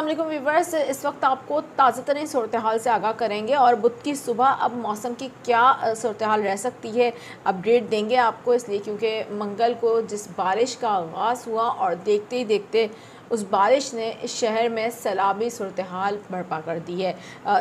अस्सलाम वालेकुम व्यूवर्स, इस वक्त आपको ताज़ा तरीन सूरत हाल से आगाह करेंगे और बुध की सुबह अब मौसम की क्या सूरत हाल रह सकती है अपडेट देंगे आपको, इसलिए क्योंकि मंगल को जिस बारिश का आगाज़ हुआ और देखते ही देखते उस बारिश ने इस शहर में सैलाबी सूरत हाल बर्पा कर दी है।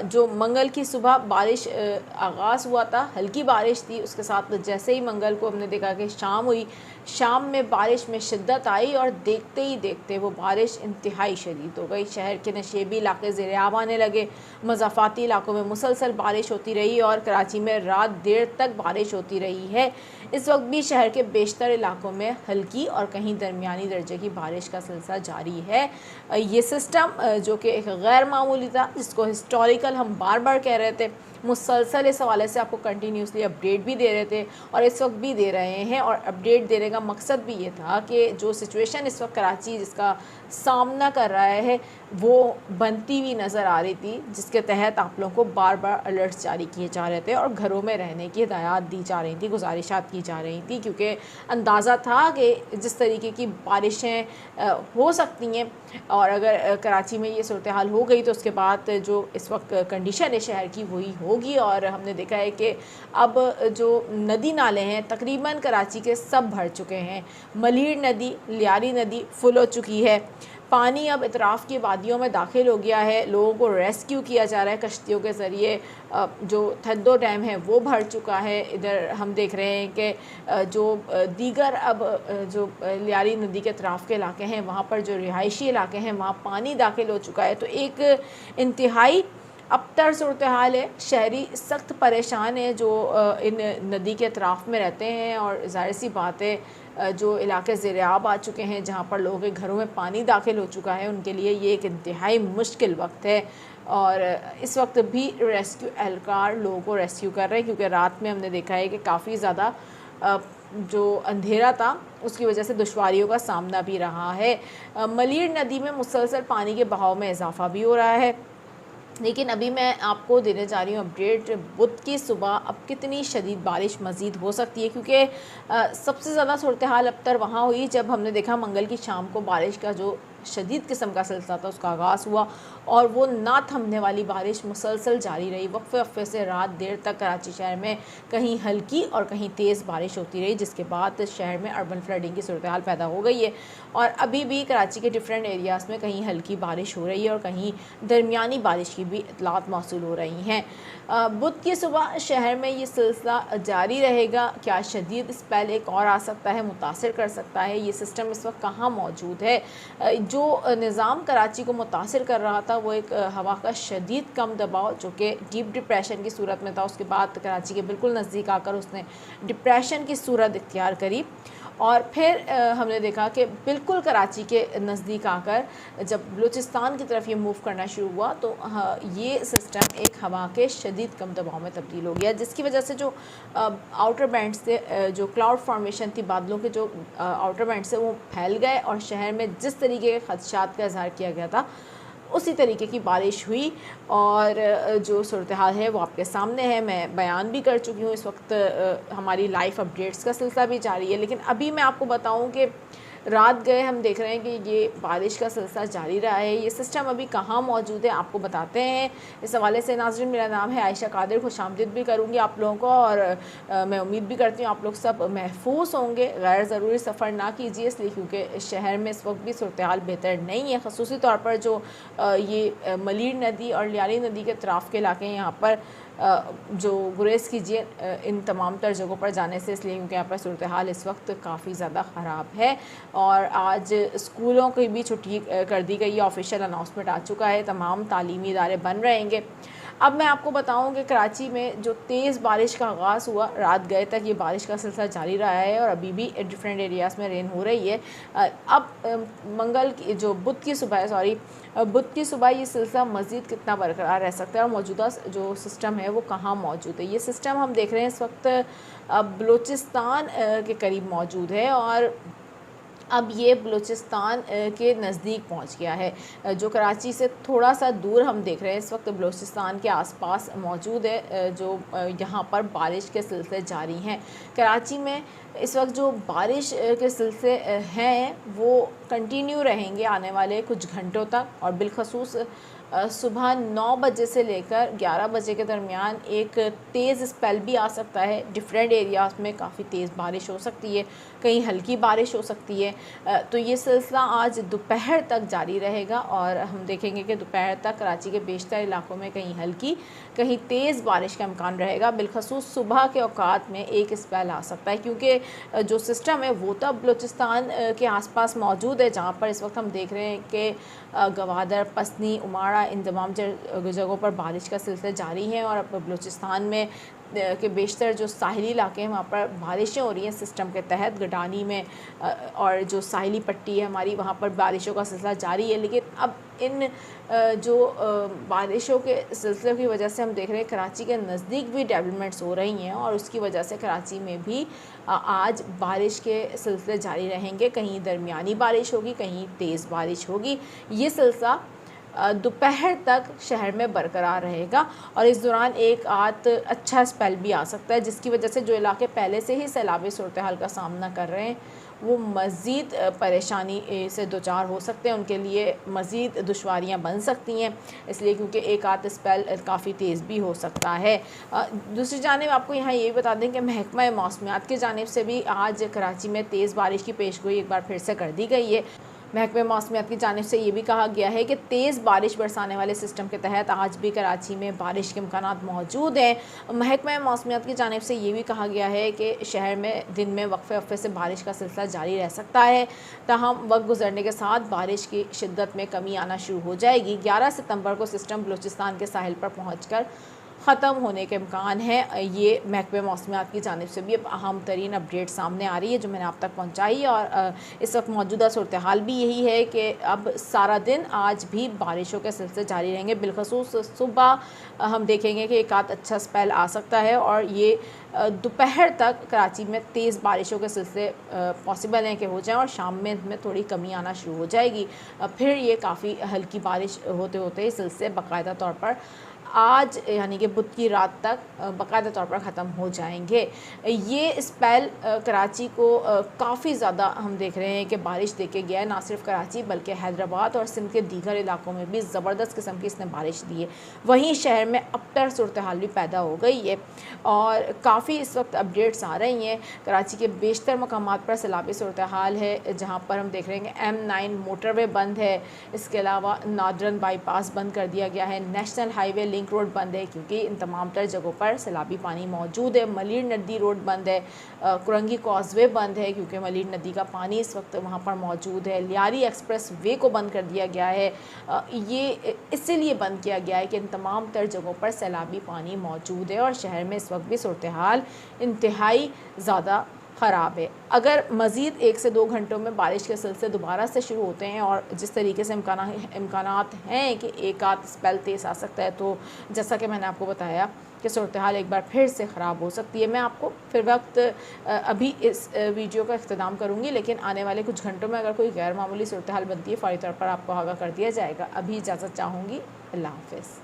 जो मंगल की सुबह बारिश आगाज़ हुआ था, हल्की बारिश थी, उसके साथ जैसे ही मंगल को हमने देखा कि शाम हुई, शाम में बारिश में शिद्दत आई और देखते ही देखते वो बारिश इंतहाई शदीद हो गई। शहर के नशेबी इलाके ज़ेर-ए-आब आने लगे, मज़ाफ़ाती इलाकों में मुसलसल बारिश होती रही और कराची में रात देर तक बारिश होती रही है। इस वक्त भी शहर के बेशतर इलाकों में हल्की और कहीं दरमियानी दर्जे की बारिश का सिलसिला जारी है। ये सिस्टम जो कि एक गैर मामूली था, जिसको हिस्टोरिकल हम बार बार कह रहे थे, मुसलसल इस हवाले से आपको कंटिन्यूसली अपडेट भी दे रहे थे और इस वक्त भी दे रहे हैं। और अपडेट देने का मकसद भी ये था कि जो सिचुएशन इस वक्त कराची जिसका सामना कर रहा है वो बनती हुई नज़र आ रही थी, जिसके तहत आप लोगों को बार बार अलर्ट्स जारी किए जा रहे थे और घरों में रहने की हिदायत दी जा रही थी, गुजारिशात की जा रही थी, क्योंकि अंदाज़ा था कि जिस तरीके की बारिशें हो सकती हैं और अगर कराची में ये सूरत हाल हो गई तो उसके बाद जो इस वक्त कंडीशन है शहर की वही होगी। और हमने देखा है कि अब जो नदी नाले हैं तकरीबन कराची के सब भर चुके हैं। मलीर नदी, लियारी नदी फुल हो चुकी है, पानी अब इतराफ़ की वादियों में दाखिल हो गया है, लोगों को रेस्क्यू किया जा रहा है कश्तियों के ज़रिए। जो थद्दो डैम है वो भर चुका है। इधर हम देख रहे हैं कि जो दीगर अब जो लियारी नदी के इतराफ़ के इलाके हैं वहाँ पर जो रिहायशी इलाके हैं वहाँ पानी दाखिल हो चुका है। तो एक इंतहाई अबतर सूरत हाल है, शहरी सख्त परेशान है जो इन नदी के अतराफ़ में रहते हैं। और ज़ाहिर सी बात है जो इलाके ज़ेर-ए-आब आ चुके हैं, जहाँ पर लोगों के घरों में पानी दाखिल हो चुका है, उनके लिए ये एक इंतहाई मुश्किल वक्त है। और इस वक्त भी रेस्क्यू एहलकार लोगों को रेस्क्यू कर रहे हैं, क्योंकि रात में हमने देखा है कि काफ़ी ज़्यादा जो अंधेरा था उसकी वजह से दुश्वारियों का सामना भी रहा है। मलीर नदी में मुसलसल पानी के बहाव में इजाफ़ा भी हो रहा है। लेकिन अभी मैं आपको देने जा रही हूँ अपडेट, बुध की सुबह अब कितनी शदीद बारिश मज़ीद हो सकती है, क्योंकि सबसे ज़्यादा सूरत हाल अब तक वहाँ हुई जब हमने देखा मंगल की शाम को बारिश का जो शदीद किस्म का सिलसिला था उसका आगाज़ हुआ और वो ना थमने वाली बारिश मुसलसल जारी रही। वक्फे वक्फे से रात देर तक कराची शहर में कहीं हल्की और कहीं तेज़ बारिश होती रही, जिसके बाद शहर में अर्बन फ्लडिंग की सूरत हाल पैदा हो गई है। और अभी भी कराची के डिफरेंट एरियाज़ में कहीं हल्की बारिश हो रही है और कहीं दरमियानी बारिश की भी इतलात मौसूल हो रही हैं। बुध की सुबह शहर में ये सिलसिला जारी रहेगा। क्या शदीद स्पेल एक और आ सकता है, मुतासिर कर सकता है? ये सिस्टम इस वक्त कहाँ मौजूद है? जो निज़ाम कराची को मुतासिर कर रहा था वो एक हवा का शदीद कम दबाव जो कि डीप डिप्रेशन की सूरत में था, उसके बाद कराची के बिल्कुल नज़दीक आकर उसने डिप्रेशन की सूरत इख्तियार करी और फिर हमने देखा कि बिल्कुल कराची के नज़दीक आकर जब बलूचिस्तान की तरफ ये मूव करना शुरू हुआ तो ये सिस्टम एक हवा के शदीद कम दबाव में तब्दील हो गया, जिसकी वजह से जो आउटर बैंड से जो क्लाउड फॉर्मेशन थी, बादलों के जो आउटर बैंड से वो फैल गए और शहर में जिस तरीके के खदशात का इजहार किया गया था उसी तरीके की बारिश हुई। और जो सूरत हाल है वो आपके सामने है, मैं बयान भी कर चुकी हूँ। इस वक्त हमारी लाइव अपडेट्स का सिलसिला भी जारी है, लेकिन अभी मैं आपको बताऊँ कि रात गए हम देख रहे हैं कि ये बारिश का सिलसिला जारी रहा है। ये सिस्टम अभी कहाँ मौजूद है आपको बताते हैं। इस हवाले से नाज़रीन, मेरा नाम है आयशा कादिर, खुशामदीद भी करूँगी आप लोगों को और मैं उम्मीद भी करती हूँ आप लोग सब महफूज होंगे, गैर ज़रूरी सफ़र ना कीजिए, इसलिए क्योंकि शहर में इस वक्त भी सूरत हाल बेहतर नहीं है। ख़ुसूसी तौर पर जो ये मलीर नदी और लियारी नदी के अतराफ़ के इलाके हैं, यहाँ पर जो गुरेज़ कीजिए इन तमाम तर जगहों पर जाने से, इसलिए क्योंकि यहाँ पर सूरत हाल इस वक्त काफ़ी ज़्यादा ख़राब है। और आज स्कूलों की भी छुट्टी कर दी गई है, ऑफिशियल अनाउंसमेंट आ चुका है, तमाम तालीमी इदारे बंद रहेंगे। अब मैं आपको बताऊं कि कराची में जो तेज़ बारिश का आगाज़ हुआ, रात गए तक ये बारिश का सिलसिला जारी रहा है और अभी भी डिफरेंट एरियाज़ में रेन हो रही है। अब मंगल की जो बुध की सुबह ये सिलसिला मज़ीद कितना बरकरार रह सकता है और मौजूदा जो सिस्टम है वो कहाँ मौजूद है? ये सिस्टम हम देख रहे हैं इस वक्त बलूचिस्तान के करीब मौजूद है और अब ये बलूचिस्तान के नज़दीक पहुंच गया है। जो कराची से थोड़ा सा दूर हम देख रहे हैं इस वक्त बलूचिस्तान के आसपास मौजूद है, जो यहाँ पर बारिश के सिलसिले जारी हैं। कराची में इस वक्त जो बारिश के सिलसिले हैं वो कंटिन्यू रहेंगे आने वाले कुछ घंटों तक, और बिलखसूस सुबह 9 बजे से लेकर 11 बजे के दरमियान एक तेज़ स्पेल भी आ सकता है। डिफरेंट एरियाज़ में काफ़ी तेज़ बारिश हो सकती है, कहीं हल्की बारिश हो सकती है। तो ये सिलसिला आज दोपहर तक जारी रहेगा और हम देखेंगे कि दोपहर तक कराची के बेशतर इलाकों में कहीं हल्की कहीं तेज़ बारिश का इम्कान रहेगा। बिलखसूस सुबह के औकात में एक स्पेल आ सकता है, क्योंकि जो सिस्टम है वो तो बलूचिस्तान के आसपास मौजूद है, जहाँ पर इस वक्त हम देख रहे हैं कि गवादर, पसनी, उमाड़ा, इन तमाम जगहों पर बारिश का सिलसिला जारी है। और अब बलूचिस्तान में के बेशतर जो साहिली इलाके हैं वहाँ पर बारिशें हो रही हैं सिस्टम के तहत। गडानी में और जो साहिली पट्टी है हमारी, वहाँ पर बारिशों का सिलसिला जारी है। लेकिन अब इन जो बारिशों के सिलसिले की वजह से हम देख रहे हैं कराची के नज़दीक भी डेवलपमेंट्स हो रही हैं, और उसकी वजह से कराची में भी आज बारिश के सिलसिले जारी रहेंगे। कहीं दरमियानी बारिश होगी, कहीं तेज़ बारिश होगी। ये सिलसिला दोपहर तक शहर में बरकरार रहेगा, और इस दौरान एक आध अच्छा स्पेल भी आ सकता है, जिसकी वजह से जो इलाके पहले से ही सैलाबी सूरत हाल का सामना कर रहे हैं वो मज़ीद परेशानी से दोचार हो सकते हैं, उनके लिए मज़ीद दुश्वारियाँ बन सकती हैं। इसलिए क्योंकि एक आध स्पेल काफ़ी तेज़ भी हो सकता है। दूसरी जानिब आपको यहाँ ये बता दें कि महकमा मौसमियात की जानिब से भी आज कराची में तेज़ बारिश की पेशगोई एक बार फिर से कर दी गई है। महकमे मौसमियात की जानिब से ये भी कहा गया है कि तेज़ बारिश बरसाने वाले सिस्टम के तहत आज भी कराची में बारिश के इम्कानात मौजूद हैं। महकमा मौसमियात की जानिब से ये भी कहा गया है कि शहर में दिन में वक्फे वक्फे से बारिश का सिलसिला जारी रह सकता है, ताहम वक्त गुजरने के साथ बारिश की शिद्दत में कमी आना शुरू हो जाएगी। 11 सितंबर को सिस्टम बलूचिस्तान के साहिल पर पहुँच कर ख़त्म होने के इम्कान है। ये महकमे मौसमियात की जानिब से भी अब अहम तरीन अपडेट सामने आ रही है जो मैंने आप तक पहुँचाई है। और इस वक्त मौजूदा सूरत हाल भी यही है कि अब सारा दिन आज भी बारिशों के सिलसिले जारी रहेंगे। बिलखसूस सुबह हम देखेंगे कि एक आध अच्छा स्पेल आ सकता है, और ये दोपहर तक कराची में तेज़ बारिशों के सिलसिले पॉसिबल हैं कि हो जाएं, और शाम में इनमें थोड़ी कमी आना शुरू हो जाएगी। फिर ये काफ़ी हल्की बारिश होते होते इस सिलसिले बाकायदा तौर पर आज यानी कि बुध की रात तक बाकायदा तौर पर ख़त्म हो जाएंगे। ये स्पेल कराची को काफ़ी ज़्यादा हम देख रहे हैं कि बारिश देके गया है, ना सिर्फ कराची बल्कि हैदराबाद और सिंध के दीगर इलाकों में भी ज़बरदस्त किस्म की इसने बारिश दी है। वहीं शहर में अबतर सूरत हाल भी पैदा हो गई है, और काफ़ी इस वक्त अपडेट्स आ रही हैं। कराची के बेशतर मकामात पर सैलाबी सूरत हाल है, जहाँ पर हम देख रहे हैं कि M9 मोटरवे बंद है। इसके अलावा नादरन बाईपास बंद कर दिया गया है। नेशनल हाईवे लिंक रोड बंद है, क्योंकि इन तमाम तर जगहों पर सैलाबी पानी मौजूद है। मलिर नदी रोड बंद है। कुरंगी कॉजवे बंद है, क्योंकि मलिर नदी का पानी इस वक्त वहाँ पर मौजूद है। लियारी एक्सप्रेस वे को बंद कर दिया गया है। ये इसीलिए बंद किया गया है कि इन तमाम तर जगहों पर सैलाबी पानी मौजूद है, और शहर में इस वक्त भी सूरत हाल इंतहाई ज़्यादा ख़राब है। अगर मज़ीद 1 से 2 घंटों में बारिश के सिलसिले दोबारा से शुरू होते हैं, और जिस तरीके से इम्कानात हैं कि एक आध स्पेल तेज़ आ सकता है, तो जैसा कि मैंने आपको बताया कि सूरत हाल एक बार फिर से ख़राब हो सकती है। मैं आपको फिर वक्त अभी इस वीडियो का इख्तिताम करूँगी, लेकिन आने वाले कुछ घंटों में अगर कोई गैर मामूली सूरत हाल बनती है फ़ौरी तौर पर आपको आगाह कर दिया जाएगा। अभी इजाज़त चाहूँगी। अल्लाह हाफ़िज़।